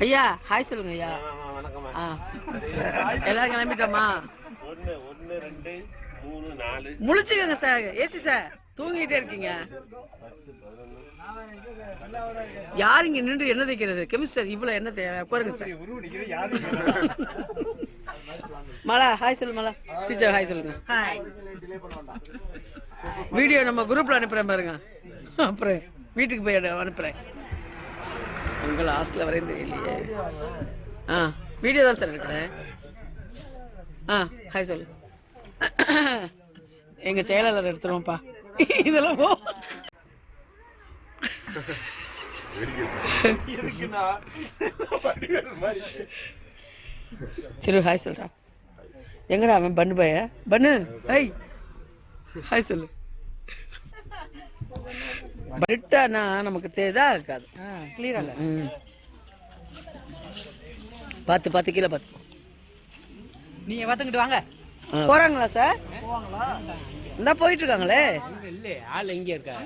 ஐயா ஹாய் சொல்லுங்க ஐயா. எல்லாரும் கிளம்பிட்டோமா? முழிச்சுக்கோங்க சார். ஏசி சார் தூங்கிட்டே இருக்கீங்க. யார் இங்க நின்று என்ன தைக்கிறது? கெமிஸ்டர் இவ்வளவு என்ன தேவை? உட்காருங்க சார். மலா ஹாய் சொல்லு. மலா டீச்சர் ஹாய் சொல்லுங்க. வீடியோ நம்ம குரூப்ல அனுப்புறேன் பாருங்க. அப்புறம் வீட்டுக்கு போய் அனுப்புறேன். உங்களை ஹாஸ்டல்ல வரையும் தெரியலையே. வீடியோ தான் சார் இருக்கிறேன். ஹாய் சொல்லு. எங்க செயலாளர் எடுத்துருவோம்ப்பா. இதெல்லாம் போ. திரு ஹாய் சொல்றா. எங்கடா அவன் பண்ணு பைய? பண்ணு ஹாய் ஹாய் சொல்லு. பட்டானா நமக்கு தேதா இருக்காது. கிளியரா இல்ல. பார்த்து கீழே பார்த்து. நீங்க பார்த்துக்கிட்டு வாங்க. போறாங்களா சார்? இந்த போயிட்டு இருக்காங்களே. இல்ல ஆள் எங்க இருக்கா?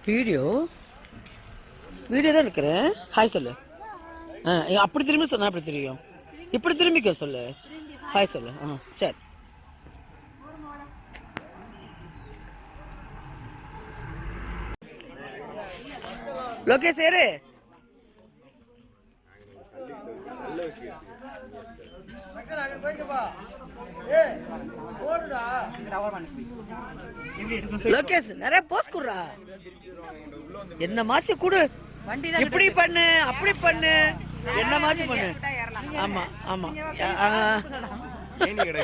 வீடியோ தான் இருக்கிறேன். ஹாய் சொல்லு. அப்படி திரும்பி சொன்னா அப்படி தெரியும். இப்படி திரும்பிக்கோ சொல்லு. ஹாய் சொல்லு. சரி. லோகேஷ் ஏறு. லோகேஷ் நிறைய போஸ் குடுறா. என்ன மாசி குடு. இப்படி பண்ணு அப்படி பண்ணு. என்ன மாசி பண்ணு. ஆமா ஆமா.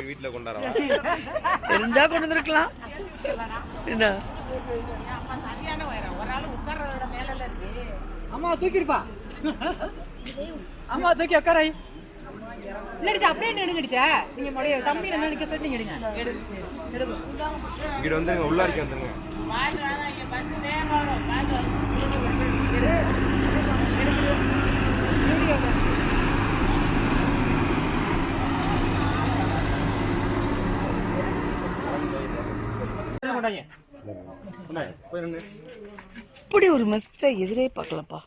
வீட்டுல கொண்டாடுறா. தெரிஞ்சா கொண்டு வந்துருக்கலாம். என்ன அம்மா தூக்கிடுப்பா. அம்மா தூக்கி உட்கார. இல்லடிச்சா அப்படியே நெடுங்கடிச்சா. நீங்க மொழிய தம்பி என்ன நினைக்க சொல்லி எடுங்க. இங்க வந்துங்க உள்ளாரிக்கு வந்துங்க. இப்படி ஒரு மிஸ்டை எதிரே பார்க்கலப்பா.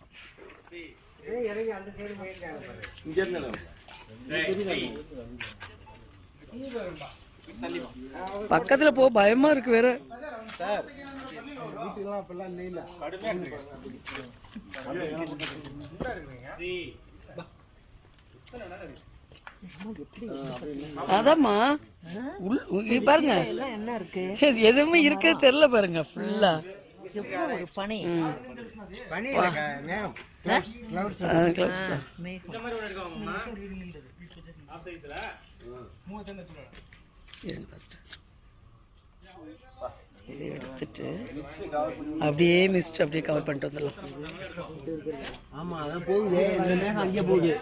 பக்கத்துல போ பயமா இருக்கு வேற. அதாம்மா பாருங்க என்ன இருக்கு. எதுவுமே இருக்க தெரியல பாருங்க. ஃபுல்லா ஒரு பனி. இதை எடுத்துட்டு அப்படியே மிஸ்ட் அப்படியே கவர் பண்ணிட்டு வந்துடலாம். ஆமா அதான் போகுது. அங்கே போகுது.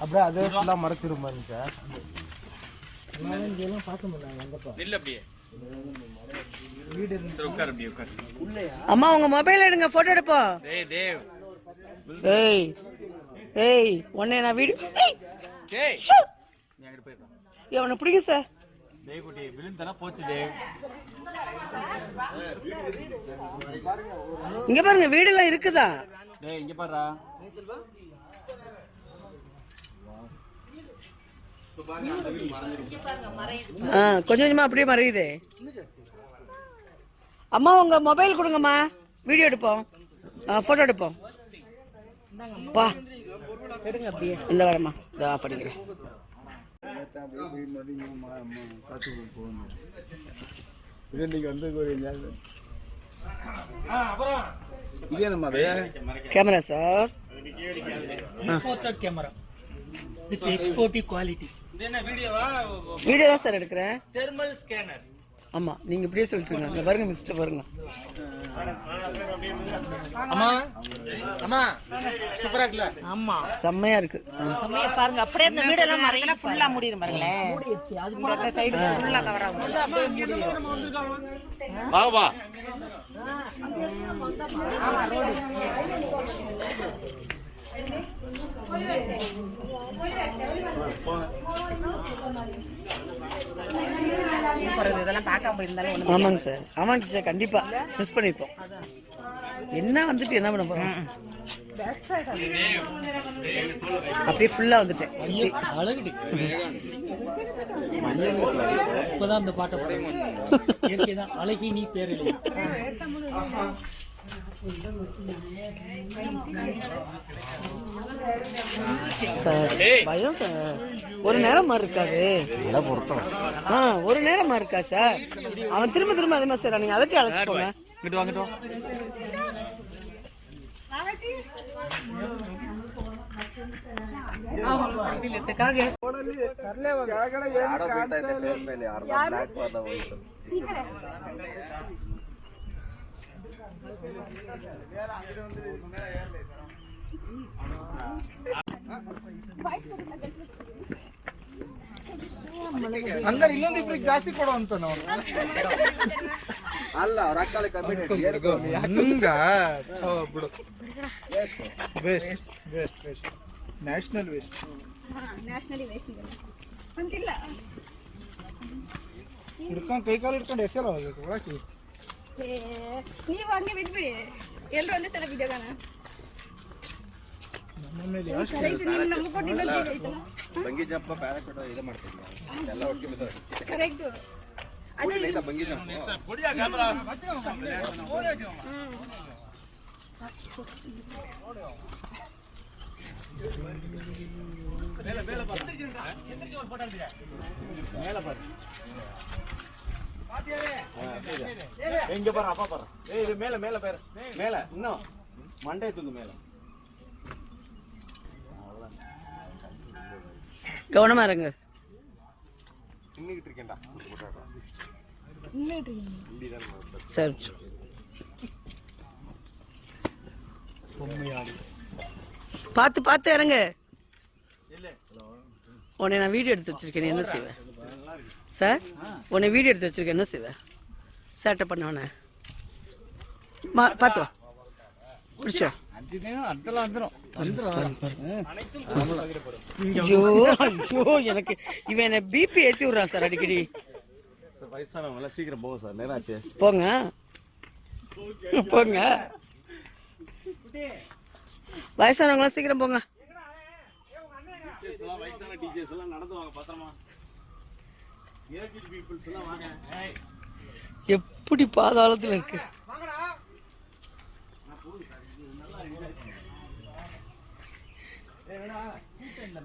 அப்படியே அதே ஃபுல்லா மறைச்சிரும் பாருங்க சார். பார்க்க முடியல. இல்ல அப்படியே உட்கார் அப்படியே உட்கார். அம்மா உங்க மொபைல் எடுங்க, போட்டோ எடுப்போம். ஏய் ஏய் உன்னை நான் வீடியோ. அவனை பிடிக்கும் சார். இங்க பாருங்க வீடு எல்லாம் இருக்குதா? இங்க பாருடா. கொஞ்சம் கொஞ்சமா அப்படியே மறையுது. அம்மா உங்க மொபைல் கொடுங்கம்மா, வீடியோ எடுப்போம், போட்டோ எடுப்போம். பா இந்த வரமா இதை ஆஃப் பண்ணிக்கிறேன். கேமரா சார், கேமரா வித் எக்ஸ்போர்ட்டிவ் குவாலிட்டி. வீடியோ தான் சார் எடுக்கிறேன். Thermal scanner. ஆமா நீங்க இப்படியே சொல்லிட்டுருங்க. இங்க பாருங்க மிஸ்டர் பாருங்க. அம்மா அம்மா சூப்பரா இருக்குல்ல? ஆமா செம்மையா இருக்கு. செம்மையா பாருங்க. அப்படியே இந்த வீடு எல்லாம் மறையினா ஃபுல்லா மூடிடும் பாருங்களேன். இந்த சைடு ஃபுல்லா கவர் ஆகும். அப்படியே மூடிடும். வா வா. ஆமா ரோடு சூப்பர். இதெல்லாம் பார்க்காம போயிருந்தாலும் ஒண்ணு. ஆமாங்க சார். ஆமாங்க டீச்சர், கண்டிப்பா மிஸ் பண்ணிருப்போம். என்ன வந்துட்டு என்ன பண்ண போறோம்? அப்படியே ஃபுல்லா வந்துட்டேன். இப்பதான் அந்த பாட்டை இயற்கைதான் அழகி நீ பேர் சார் பயம் சார். ஒரு நேரமா இருக்காது, ஒரு நேரமா இருக்கா சார். அவன் திரும்ப திரும்ப அதே மாதிரி சார். நீங்க அதட்டி அழைச்சு போங்க. இங்கிட்டு வாங்கிட்டு வா. ಹಂಗಾರೆ ಇನ್ನೊಂದು ಇಬ್ಬರಿಗೆ ಜಾಸ್ತಿ ಕೊಡು ಅಂತ ನಾವು ಅಲ್ಲ ಅವ್ರ ಅಕ್ಕಲೆ ಕಮ್ಮಿ ಹಂಗ ಬಿಡು. Waste waste waste national waste. Nationally waste ಅಂತಿಲ್ಲ. ಹಿಡ್ಕೊಂಡು ಕೈ ಕಾಲು ಹಿಡ್ಕೊಂಡು ಎಸೆಲ್ಲ ಹೋಗ್ಬೇಕು ಒಳಗೆ. ನೀವು ಹಂಗೆ ಬಿಟ್ಬಿಡಿ, ಎಲ್ಲರೂ ಒಂದೇ ಸಲ ಬಿದ್ದೋಗೋಣ. ನಮ್ಮ ಮೇಲೆ ಕರೆಕ್ಟ್ ನೀವು ನಮ್ಗೆ ಕೊಟ್ಟಿಲ್ಲ ಐತಲ್ಲ. ಬಂಗಿ ಜಂಪ್ ಪ್ಯಾರಾಶೂಟ್ ಇದು ಮಾಡ್ತಿದ್ವಿ ಎಲ್ಲ ಒಟ್ಟಿಗೆ ಬಿದ್ದೋರು. ಕರೆಕ್ಟ್ ಅದೇ ಐತಾ ಬಂಗಿ ಜಂಪ್. இங்க பாரு அப்பா பாரு. ஏய் இது மேல மேல பேரு. மேல இன்னும் மண்டே தூக்கு மேல. கவனமா இருங்க. இன்னிக்கிட்டு இருக்கேன்டா சார் பார்த்து பார்த்து இறங்க. உன்னை நான் வீடியோ எடுத்து வச்சிருக்கேன், என்ன செய்வேன் சார்? உன்னை வீடியோ எடுத்து வச்சிருக்கேன், என்ன செய்வேன்? சேட்டை பண்ணவன பார்த்து வா. பிடிச்சா எனக்கு இவன் என்ன பிபி ஏத்தி விடுறான் சார் அடிக்கடி. வயசானவங்க சீக்கிரம் போங்க சார், நேரம் ஆச்சு. போங்க போங்க, வயசானவங்களாம் சீக்கிரம் போங்க. வயசான டீச்சர்ஸ் எல்லாம் நடந்து வாங்க பத்திரமா. ஏஜ் பீப்புள்ஸ் எல்லாம் வாங்க. எப்படி பாதாளத்துல இருக்கு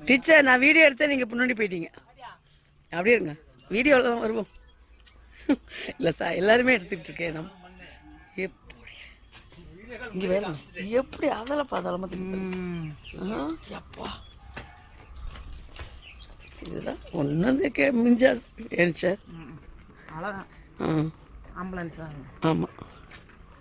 டீச்சர். நான் வீடியோ எடுத்தேன், நீங்க பின்னாடி போயிட்டீங்க. அப்படியே இருங்க, வீடியோல தான் வருவோம். இல்ல சார், எல்லாருமே எடுத்துக்கிட்டு இருக்கேன். நம்ம எப்படி இங்க வேற எப்படி அதல பாதாளமா எப்பா இதுதான் ஒன்னும் மிஞ்சாது. ஏன் சார்? அவ்வளோதான். ஆம்புலன்ஸ் தான். ஆமா.